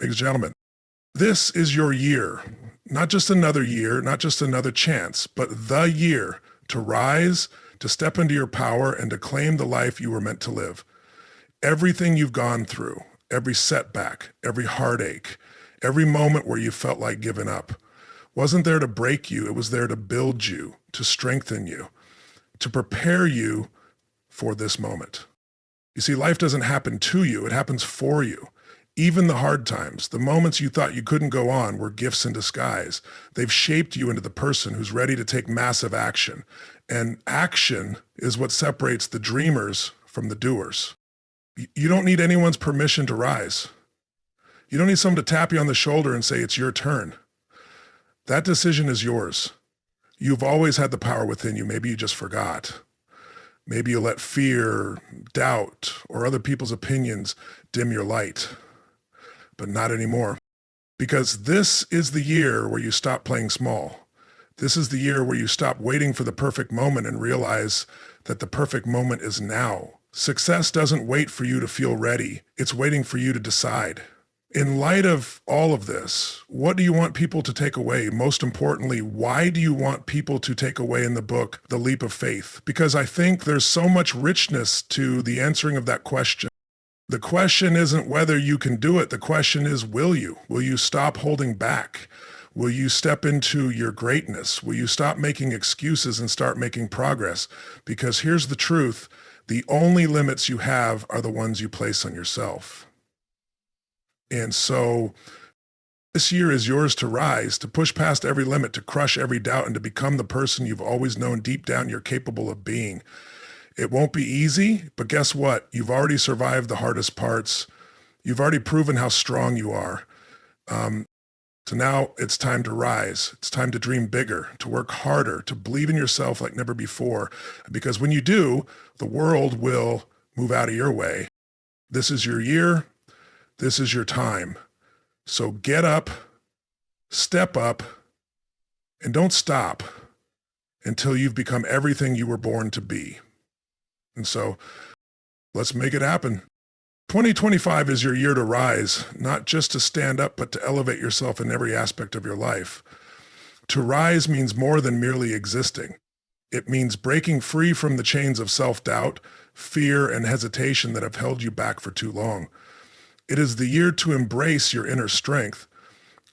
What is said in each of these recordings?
Ladies and gentlemen, this is your year. Not just another year, not just another chance, but the year to rise, to step into your power, and to claim the life you were meant to live. Everything you've gone through, every setback, every heartache, every moment where you felt like giving up, wasn't there to break you. It was there to build you, to strengthen you, to prepare you for this moment. You see, life doesn't happen to you, it happens for you. Even the hard times, the moments you thought you couldn't go on, were gifts in disguise. They've shaped you into the person who's ready to take massive action. And action is what separates the dreamers from the doers. You don't need anyone's permission to rise. You don't need someone to tap you on the shoulder and say, it's your turn. That decision is yours. You've always had the power within you. Maybe you just forgot. Maybe you let fear, doubt, or other people's opinions dim your light. But not anymore. Because this is the year where you stop playing small. This is the year where you stop waiting for the perfect moment and realize that the perfect moment is now. Success doesn't wait for you to feel ready. It's waiting for you to decide. In light of all of this, what do you want people to take away? Most importantly, why do you want people to take away in the book, The Leap of Faith? Because I think there's so much richness to the answering of that question. The question isn't whether you can do it. The question is, will you? Will you stop holding back? Will you step into your greatness? Will you stop making excuses and start making progress? Because here's the truth. The only limits you have are the ones you place on yourself. And so this year is yours to rise, to push past every limit, to crush every doubt, and to become the person you've always known deep down you're capable of being. It won't be easy, but guess what? You've already survived the hardest parts. You've already proven how strong you are. So now it's time to rise. It's time to dream bigger, to work harder, to believe in yourself like never before. Because when you do, the world will move out of your way. This is your year. This is your time. So get up, step up, and don't stop until you've become everything you were born to be. And so let's make it happen. 2025 is your year to rise, not just to stand up, but to elevate yourself in every aspect of your life. To rise means more than merely existing. It means breaking free from the chains of self-doubt, fear, and hesitation that have held you back for too long. It is the year to embrace your inner strength,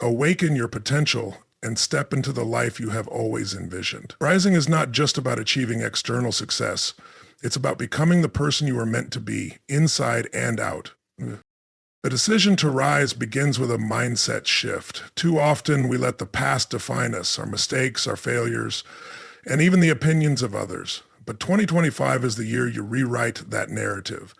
awaken your potential, and step into the life you have always envisioned. Rising is not just about achieving external success. It's about becoming the person you are meant to be, inside and out. The decision to rise begins with a mindset shift. Too often, we let the past define us, our mistakes, our failures, and even the opinions of others. But 2025 is the year you rewrite that narrative.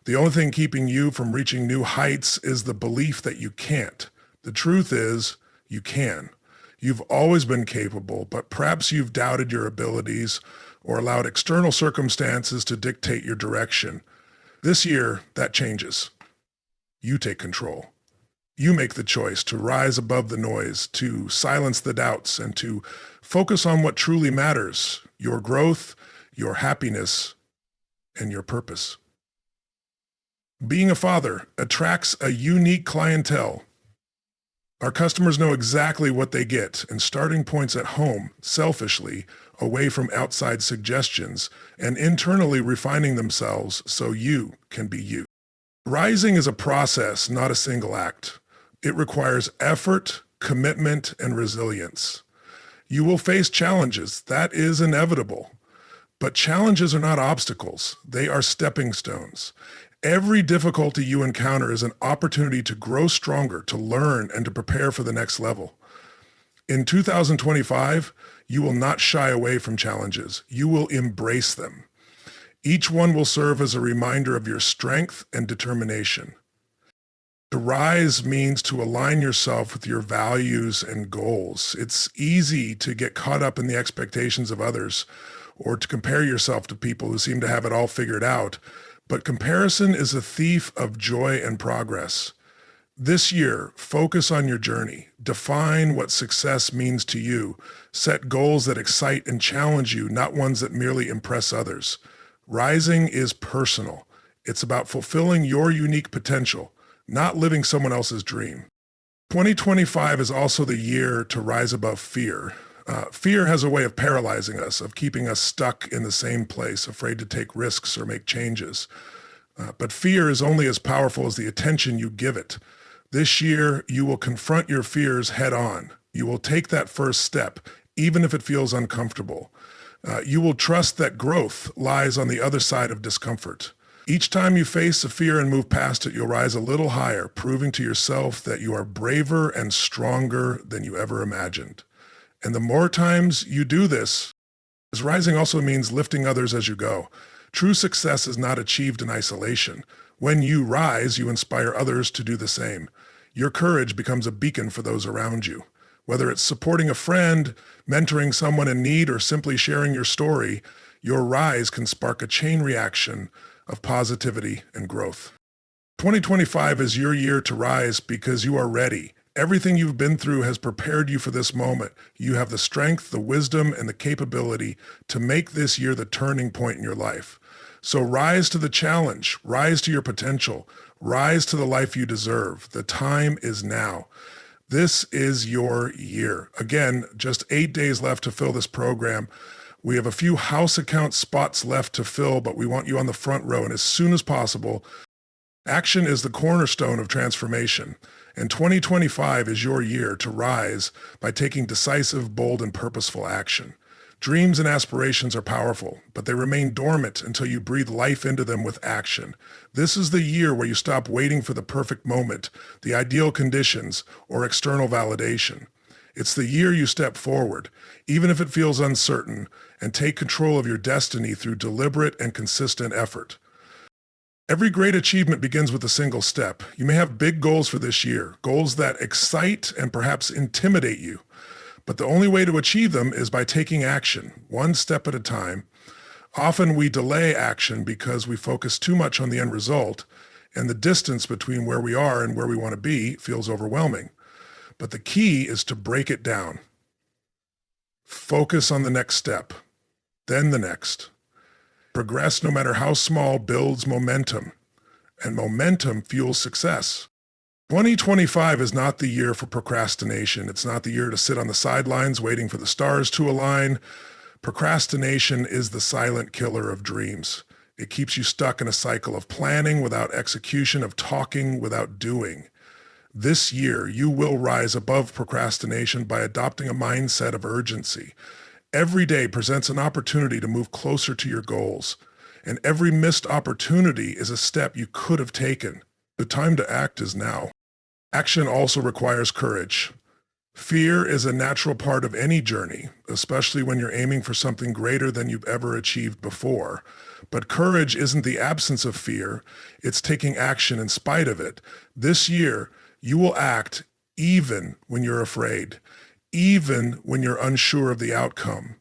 The only thing keeping you from reaching new heights is the belief that you can't. The truth is, you can. You've always been capable, but perhaps you've doubted your abilities or allowed external circumstances to dictate your direction. This year, that changes. You take control. You make the choice to rise above the noise, to silence the doubts, and to focus on what truly matters: your growth, your happiness, and your purpose. Being a father attracts a unique clientele. Our customers know exactly what they get, and starting points at home, selfishly, away from outside suggestions, and internally refining themselves so you can be you. Rising is a process, not a single act. It requires effort, commitment, and resilience. You will face challenges. That is inevitable. But challenges are not obstacles. They are stepping stones. Every difficulty you encounter is an opportunity to grow stronger, to learn, and to prepare for the next level. In 2025, you will not shy away from challenges. You will embrace them. Each one will serve as a reminder of your strength and determination. To rise means to align yourself with your values and goals. It's easy to get caught up in the expectations of others or to compare yourself to people who seem to have it all figured out. But comparison is a thief of joy and progress. This year, focus on your journey. Define what success means to you. Set goals that excite and challenge you, not ones that merely impress others. Rising is personal. It's about fulfilling your unique potential, not living someone else's dream. 2025 is also the year to rise above fear. Fear has a way of paralyzing us, of keeping us stuck in the same place, afraid to take risks or make changes. But fear is only as powerful as the attention you give it. This year, you will confront your fears head on. You will take that first step, even if it feels uncomfortable. You will trust that growth lies on the other side of discomfort. Each time you face a fear and move past it, you'll rise a little higher, proving to yourself that you are braver and stronger than you ever imagined. And the more times you do this, as rising also means lifting others as you go. True success is not achieved in isolation. When you rise, you inspire others to do the same. Your courage becomes a beacon for those around you. Whether it's supporting a friend, mentoring someone in need, or simply sharing your story, your rise can spark a chain reaction of positivity and growth. 2025 is your year to rise because you are ready. Everything you've been through has prepared you for this moment. You have the strength, the wisdom, and the capability to make this year the turning point in your life. So rise to the challenge, rise to your potential, rise to the life you deserve. The time is now. This is your year. Again, just 8 days left to fill this program. We have a few house account spots left to fill, but we want you on the front row. And as soon as possible, action is the cornerstone of transformation. And 2025 is your year to rise by taking decisive, bold, and purposeful action. Dreams and aspirations are powerful, but they remain dormant until you breathe life into them with action. This is the year where you stop waiting for the perfect moment, the ideal conditions, or external validation. It's the year you step forward, even if it feels uncertain, and take control of your destiny through deliberate and consistent effort. Every great achievement begins with a single step. You may have big goals for this year, goals that excite and perhaps intimidate you. But the only way to achieve them is by taking action, one step at a time. Often we delay action because we focus too much on the end result, and the distance between where we are and where we want to be feels overwhelming. But the key is to break it down. Focus on the next step, then the next. Progress, no matter how small, builds momentum, and momentum fuels success. 2025 is not the year for procrastination. It's not the year to sit on the sidelines waiting for the stars to align. Procrastination is the silent killer of dreams. It keeps you stuck in a cycle of planning without execution, of talking without doing. This year, you will rise above procrastination by adopting a mindset of urgency. Every day presents an opportunity to move closer to your goals, and every missed opportunity is a step you could have taken. The time to act is now. Action also requires courage. Fear is a natural part of any journey, especially when you're aiming for something greater than you've ever achieved before. But courage isn't the absence of fear, it's taking action in spite of it. This year, you will act even when you're afraid, even when you're unsure of the outcome.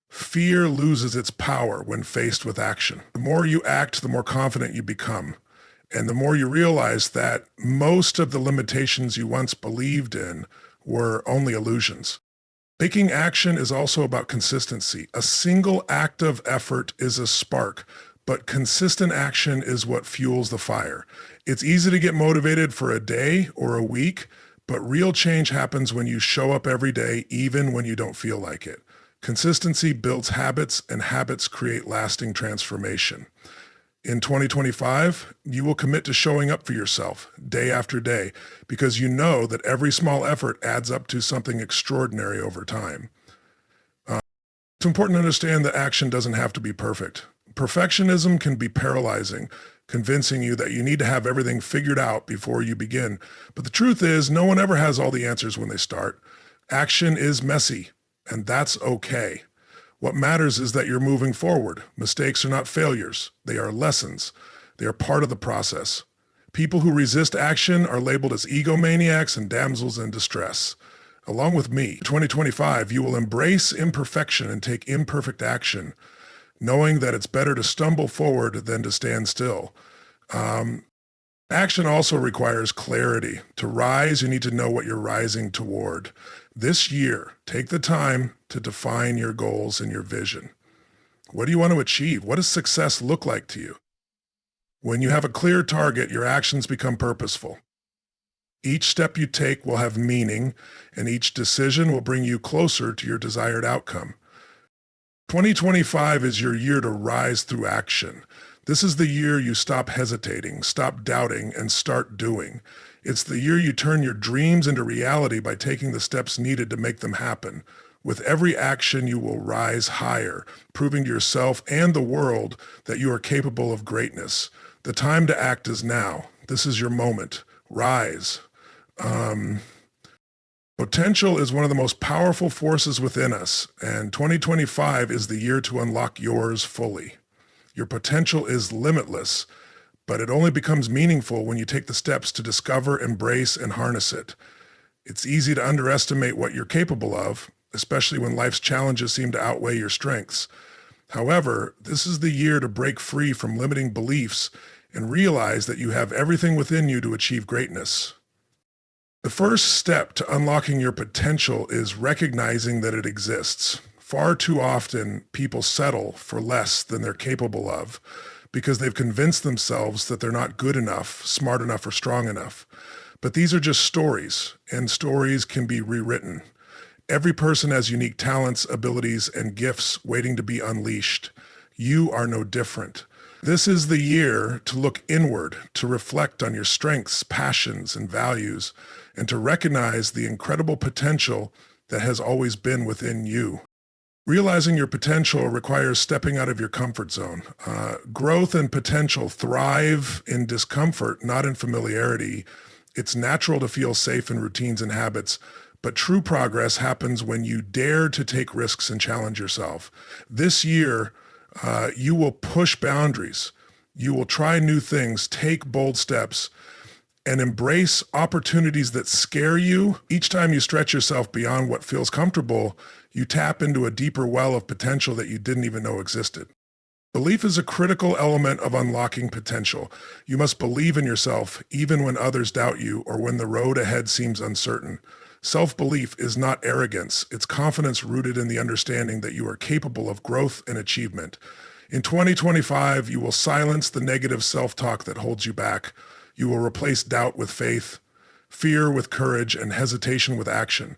Fear loses its power when faced with action. The more you act, the more confident you become. And the more you realize that most of the limitations you once believed in were only illusions. Taking action is also about consistency. A single act of effort is a spark, but consistent action is what fuels the fire. It's easy to get motivated for a day or a week, but real change happens when you show up every day, even when you don't feel like it. Consistency builds habits, and habits create lasting transformation. In 2025, you will commit to showing up for yourself day after day because you know that every small effort adds up to something extraordinary over time. It's important to understand that action doesn't have to be perfect. Perfectionism can be paralyzing, convincing you that you need to have everything figured out before you begin. But the truth is, no one ever has all the answers when they start. Action is messy, and that's okay. What matters is that you're moving forward. Mistakes are not failures. They are lessons. They are part of the process. People who resist action are labeled as egomaniacs and damsels in distress. Along with me, 2025, you will embrace imperfection and take imperfect action, knowing that it's better to stumble forward than to stand still. Action also requires clarity. To rise, you need to know what you're rising toward. This year, take the time to define your goals and your vision. What do you want to achieve? What does success look like to you? When you have a clear target, your actions become purposeful. Each step you take will have meaning, and each decision will bring you closer to your desired outcome. 2025 is your year to rise through action. This is the year you stop hesitating, stop doubting, and start doing. It's the year you turn your dreams into reality by taking the steps needed to make them happen. With every action, you will rise higher, proving to yourself and the world that you are capable of greatness. The time to act is now. This is your moment. Rise. Potential is one of the most powerful forces within us, and 2025 is the year to unlock yours fully. Your potential is limitless, but it only becomes meaningful when you take the steps to discover, embrace, and harness it. It's easy to underestimate what you're capable of, especially when life's challenges seem to outweigh your strengths. However, this is the year to break free from limiting beliefs and realize that you have everything within you to achieve greatness. The first step to unlocking your potential is recognizing that it exists. Far too often, people settle for less than they're capable of because they've convinced themselves that they're not good enough, smart enough, or strong enough. But these are just stories, and stories can be rewritten. Every person has unique talents, abilities, and gifts waiting to be unleashed. You are no different. This is the year to look inward, to reflect on your strengths, passions, and values, and to recognize the incredible potential that has always been within you. Realizing your potential requires stepping out of your comfort zone. Growth and potential thrive in discomfort, not in familiarity. It's natural to feel safe in routines and habits, but true progress happens when you dare to take risks and challenge yourself. This year, you will push boundaries. You will try new things, take bold steps, and embrace opportunities that scare you. Each time you stretch yourself beyond what feels comfortable, you tap into a deeper well of potential that you didn't even know existed. Belief is a critical element of unlocking potential. You must believe in yourself even when others doubt you or when the road ahead seems uncertain. Self-belief is not arrogance. It's confidence rooted in the understanding that you are capable of growth and achievement. In 2025, you will silence the negative self-talk that holds you back. You will replace doubt with faith, fear with courage, and hesitation with action.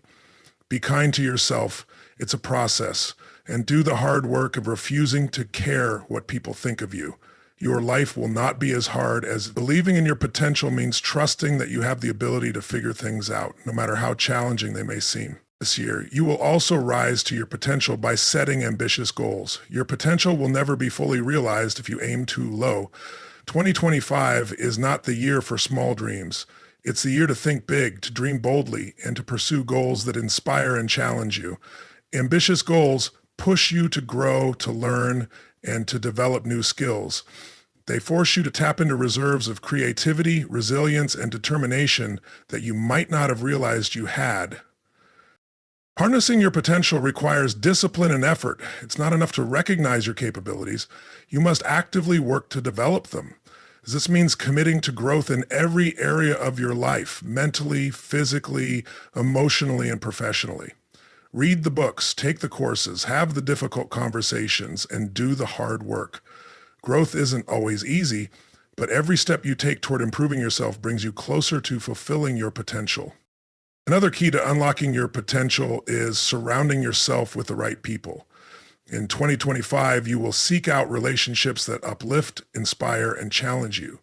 Be kind to yourself. It's a process. And do the hard work of refusing to care what people think of you. Your life will not be as hard as believing in your potential means trusting that you have the ability to figure things out, no matter how challenging they may seem. This year, you will also rise to your potential by setting ambitious goals. Your potential will never be fully realized if you aim too low. 2025 is not the year for small dreams. It's the year to think big, to dream boldly, and to pursue goals that inspire and challenge you. Ambitious goals push you to grow, to learn, and to develop new skills. They force you to tap into reserves of creativity, resilience, and determination that you might not have realized you had. Harnessing your potential requires discipline and effort. It's not enough to recognize your capabilities. You must actively work to develop them. This means committing to growth in every area of your life, mentally, physically, emotionally, and professionally. Read the books, take the courses, have the difficult conversations, and do the hard work. Growth isn't always easy, but every step you take toward improving yourself brings you closer to fulfilling your potential. Another key to unlocking your potential is surrounding yourself with the right people. In 2025, you will seek out relationships that uplift, inspire, and challenge you.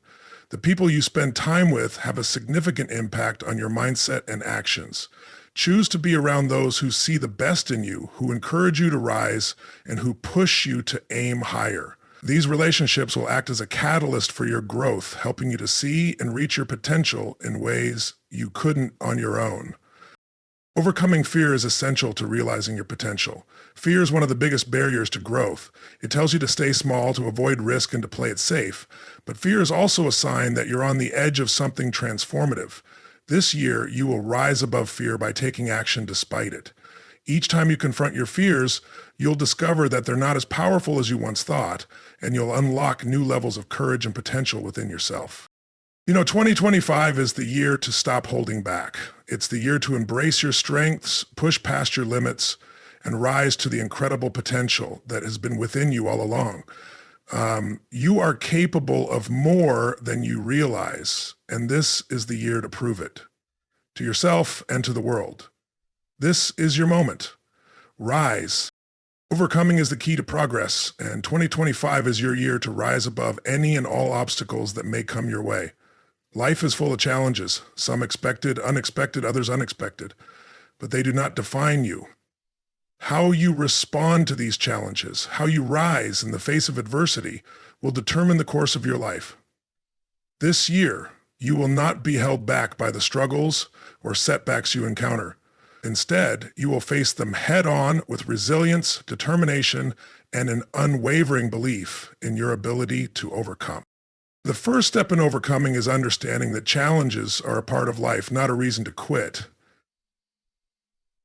The people you spend time with have a significant impact on your mindset and actions. Choose to be around those who see the best in you, who encourage you to rise, and who push you to aim higher. These relationships will act as a catalyst for your growth, helping you to see and reach your potential in ways you couldn't on your own. Overcoming fear is essential to realizing your potential. Fear is one of the biggest barriers to growth. It tells you to stay small, to avoid risk, and to play it safe. But fear is also a sign that you're on the edge of something transformative. This year, you will rise above fear by taking action despite it. Each time you confront your fears, you'll discover that they're not as powerful as you once thought, and you'll unlock new levels of courage and potential within yourself. 2025 is the year to stop holding back. It's the year to embrace your strengths, push past your limits, and rise to the incredible potential that has been within you all along. You are capable of more than you realize, and this is the year to prove it. to yourself, and to the world. This is your moment. Rise. Overcoming is the key to progress, and 2025 is your year to rise above any and all obstacles that may come your way. Life is full of challenges, some expected, unexpected, others unexpected, but they do not define you. How you respond to these challenges, how you rise in the face of adversity, will determine the course of your life. This year, you will not be held back by the struggles or setbacks you encounter. Instead, you will face them head-on with resilience, determination, and an unwavering belief in your ability to overcome. The first step in overcoming is understanding that challenges are a part of life, not a reason to quit.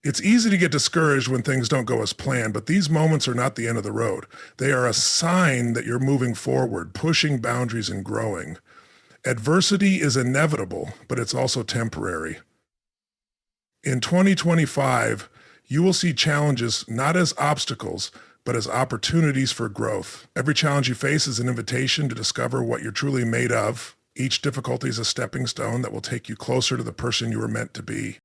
It's easy to get discouraged when things don't go as planned, but these moments are not the end of the road. They are a sign that you're moving forward, pushing boundaries and growing. Adversity is inevitable, but it's also temporary. In 2025, you will see challenges not as obstacles, but as opportunities for growth. Every challenge you face is an invitation to discover what you're truly made of. Each difficulty is a stepping stone that will take you closer to the person you were meant to be.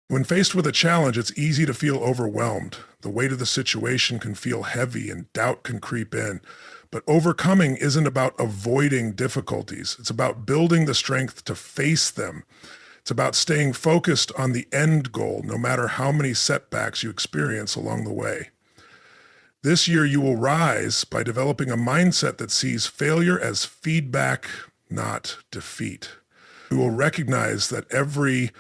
When faced with a challenge, it's easy to feel overwhelmed. The weight of the situation can feel heavy and doubt can creep in. But overcoming isn't about avoiding difficulties. It's about building the strength to face them. It's about staying focused on the end goal, no matter how many setbacks you experience along the way. This year, you will rise by developing a mindset that sees failure as feedback, not defeat. You will recognize that every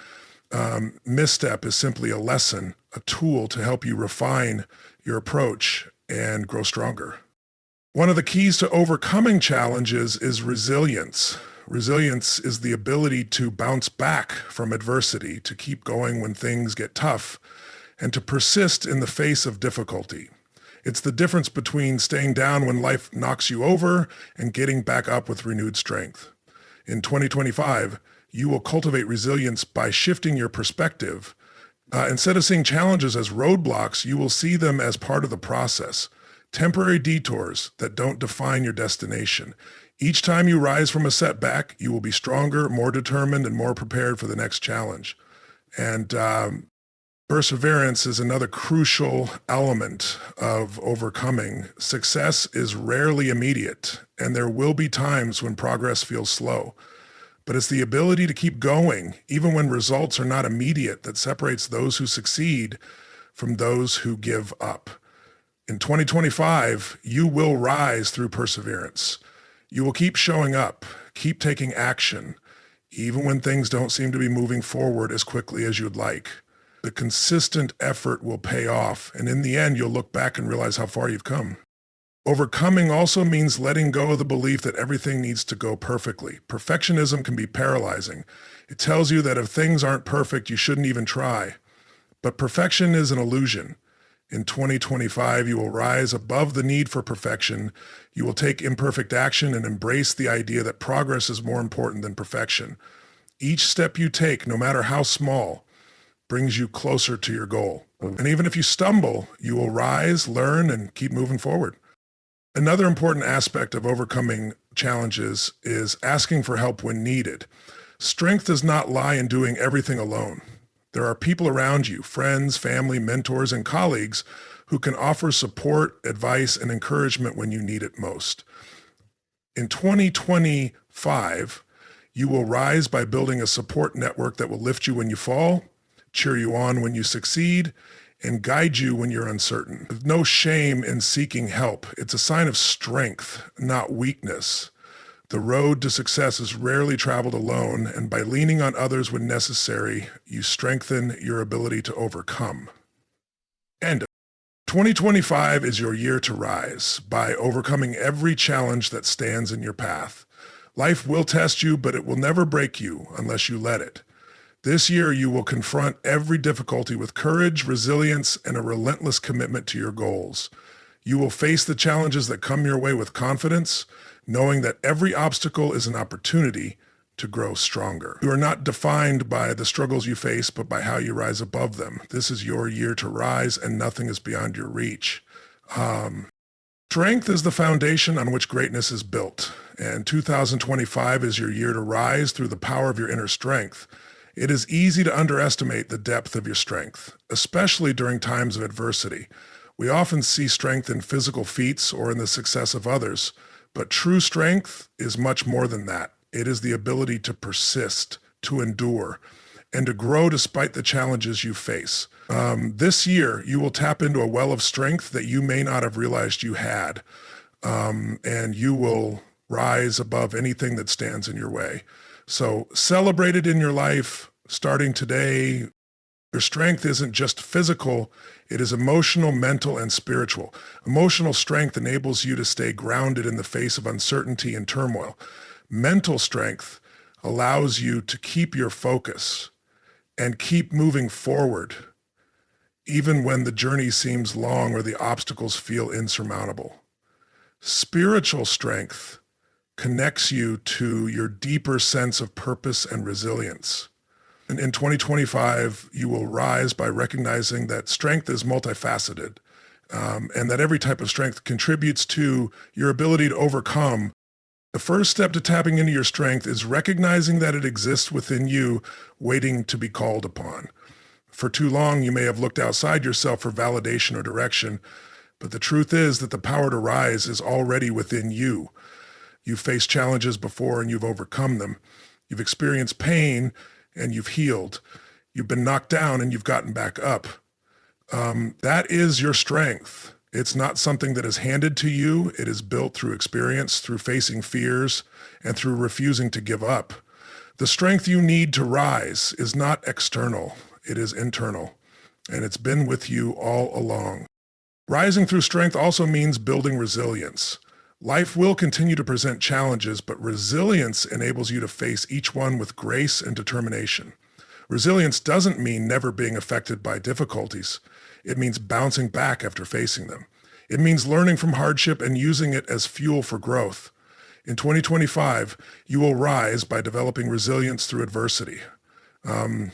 misstep is simply a lesson, a tool to help you refine your approach and grow stronger. One of the keys to overcoming challenges is resilience. Resilience is the ability to bounce back from adversity, to keep going when things get tough, and to persist in the face of difficulty. It's the difference between staying down when life knocks you over and getting back up with renewed strength. In 2025, you will cultivate resilience by shifting your perspective. Instead of seeing challenges as roadblocks, you will see them as part of the process, temporary detours that don't define your destination. Each time you rise from a setback, you will be stronger, more determined, and more prepared for the next challenge. And perseverance is another crucial element of overcoming. Success is rarely immediate, and there will be times when progress feels slow. But it's the ability to keep going, even when results are not immediate, that separates those who succeed from those who give up. In 2025, you will rise through perseverance. You will keep showing up, keep taking action, even when things don't seem to be moving forward as quickly as you'd like. The consistent effort will pay off, and in the end, you'll look back and realize how far you've come. Overcoming also means letting go of the belief that everything needs to go perfectly. Perfectionism can be paralyzing. It tells you that if things aren't perfect, you shouldn't even try. But perfection is an illusion. In 2025, you will rise above the need for perfection. You will take imperfect action and embrace the idea that progress is more important than perfection. Each step you take, no matter how small, brings you closer to your goal. And even if you stumble, you will rise, learn, and keep moving forward. Another important aspect of overcoming challenges is asking for help when needed. Strength does not lie in doing everything alone. There are people around you, friends, family, mentors, and colleagues who can offer support, advice, and encouragement when you need it most. In 2025, you will rise by building a support network that will lift you when you fall, cheer you on when you succeed, and guide you when you're uncertain. There's no shame in seeking help. It's a sign of strength, not weakness. The road to success is rarely traveled alone, and by leaning on others when necessary, you strengthen your ability to overcome. And 2025 is your year to rise by overcoming every challenge that stands in your path. Life will test you, but it will never break you unless you let it. This year, you will confront every difficulty with courage, resilience, and a relentless commitment to your goals. You will face the challenges that come your way with confidence, knowing that every obstacle is an opportunity to grow stronger. You are not defined by the struggles you face, but by how you rise above them. This is your year to rise, and nothing is beyond your reach. Strength is the foundation on which greatness is built, and 2025 is your year to rise through the power of your inner strength. It is easy to underestimate the depth of your strength, especially during times of adversity. We often see strength in physical feats or in the success of others, but true strength is much more than that. It is the ability to persist, to endure, and to grow despite the challenges you face. This year, you will tap into a well of strength that you may not have realized you had, and you will rise above anything that stands in your way. So celebrate it in your life starting today. Your strength isn't just physical, it is emotional, mental, and spiritual. Emotional strength enables you to stay grounded in the face of uncertainty and turmoil. Mental strength allows you to keep your focus and keep moving forward, even when the journey seems long or the obstacles feel insurmountable. Spiritual strength connects you to your deeper sense of purpose and resilience. And in 2025, you will rise by recognizing that strength is multifaceted, and that every type of strength contributes to your ability to overcome. The first step to tapping into your strength is recognizing that it exists within you, waiting to be called upon. For too long, you may have looked outside yourself for validation or direction, but the truth is that the power to rise is already within you. You've faced challenges before and you've overcome them. You've experienced pain and you've healed. You've been knocked down and you've gotten back up. That is your strength. It's not something that is handed to you. It is built through experience, through facing fears, and through refusing to give up. The strength you need to rise is not external. It is internal, and it's been with you all along. Rising through strength also means building resilience. Life will continue to present challenges, but resilience enables you to face each one with grace and determination. Resilience doesn't mean never being affected by difficulties. It means bouncing back after facing them. It means learning from hardship and using it as fuel for growth. In 2025, you will rise by developing resilience through adversity.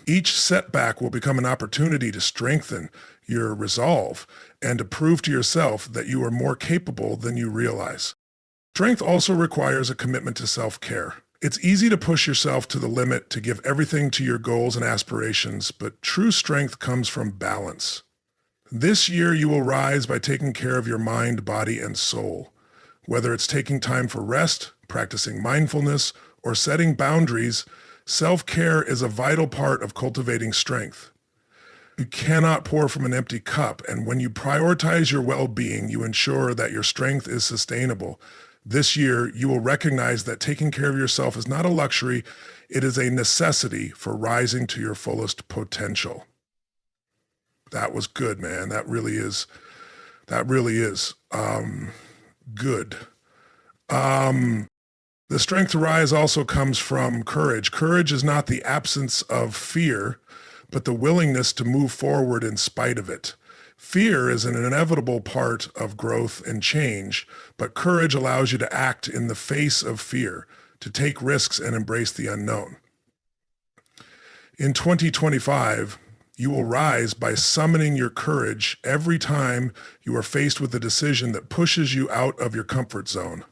Each setback will become an opportunity to strengthen your resolve and to prove to yourself that you are more capable than you realize. Strength also requires a commitment to self-care. It's easy to push yourself to the limit, to give everything to your goals and aspirations, but true strength comes from balance. This year, you will rise by taking care of your mind, body, and soul. Whether it's taking time for rest, practicing mindfulness, or setting boundaries, self-care is a vital part of cultivating strength. You cannot pour from an empty cup, and when you prioritize your well-being, you ensure that your strength is sustainable. This year, you will recognize that taking care of yourself is not a luxury, it is a necessity for rising to your fullest potential. That was good, man. That really is good. The strength to rise also comes from courage. Courage is not the absence of fear, but the willingness to move forward in spite of it. Fear is an inevitable part of growth and change, but courage allows you to act in the face of fear, to take risks and embrace the unknown. In 2025, you will rise by summoning your courage every time you are faced with a decision that pushes you out of your comfort zone.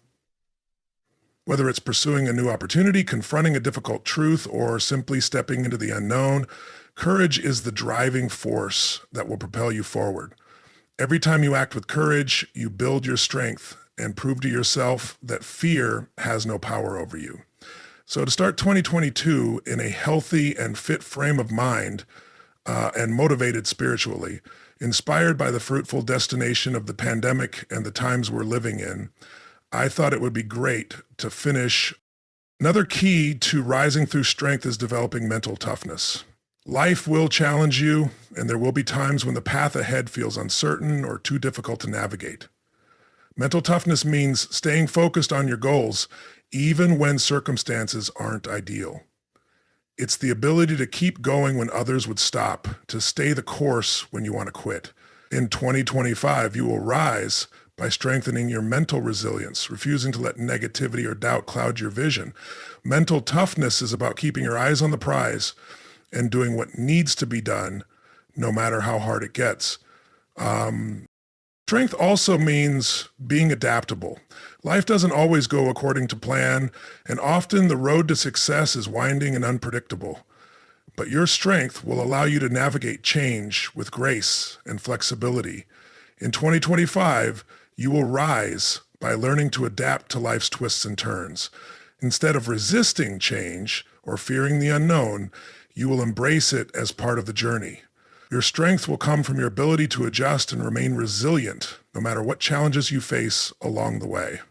Whether it's pursuing a new opportunity, confronting a difficult truth, or simply stepping into the unknown, courage is the driving force that will propel you forward. Every time you act with courage, you build your strength and prove to yourself that fear has no power over you. So to start 2022 in a healthy and fit frame of mind, and motivated spiritually, inspired by the fruitful destination of the pandemic and the times we're living in, I thought it would be great to finish. Another key to rising through strength is developing mental toughness. Life will challenge you, and there will be times when the path ahead feels uncertain or too difficult to navigate. Mental toughness means staying focused on your goals, even when circumstances aren't ideal. It's the ability to keep going when others would stop, to stay the course when you want to quit. In 2025, you will rise by strengthening your mental resilience, refusing to let negativity or doubt cloud your vision. Mental toughness is about keeping your eyes on the prize and doing what needs to be done, no matter how hard it gets. Strength also means being adaptable. Life doesn't always go according to plan, and often the road to success is winding and unpredictable. But your strength will allow you to navigate change with grace and flexibility. In 2025, you will rise by learning to adapt to life's twists and turns. Instead of resisting change or fearing the unknown, you will embrace it as part of the journey. Your strength will come from your ability to adjust and remain resilient no matter what challenges you face along the way.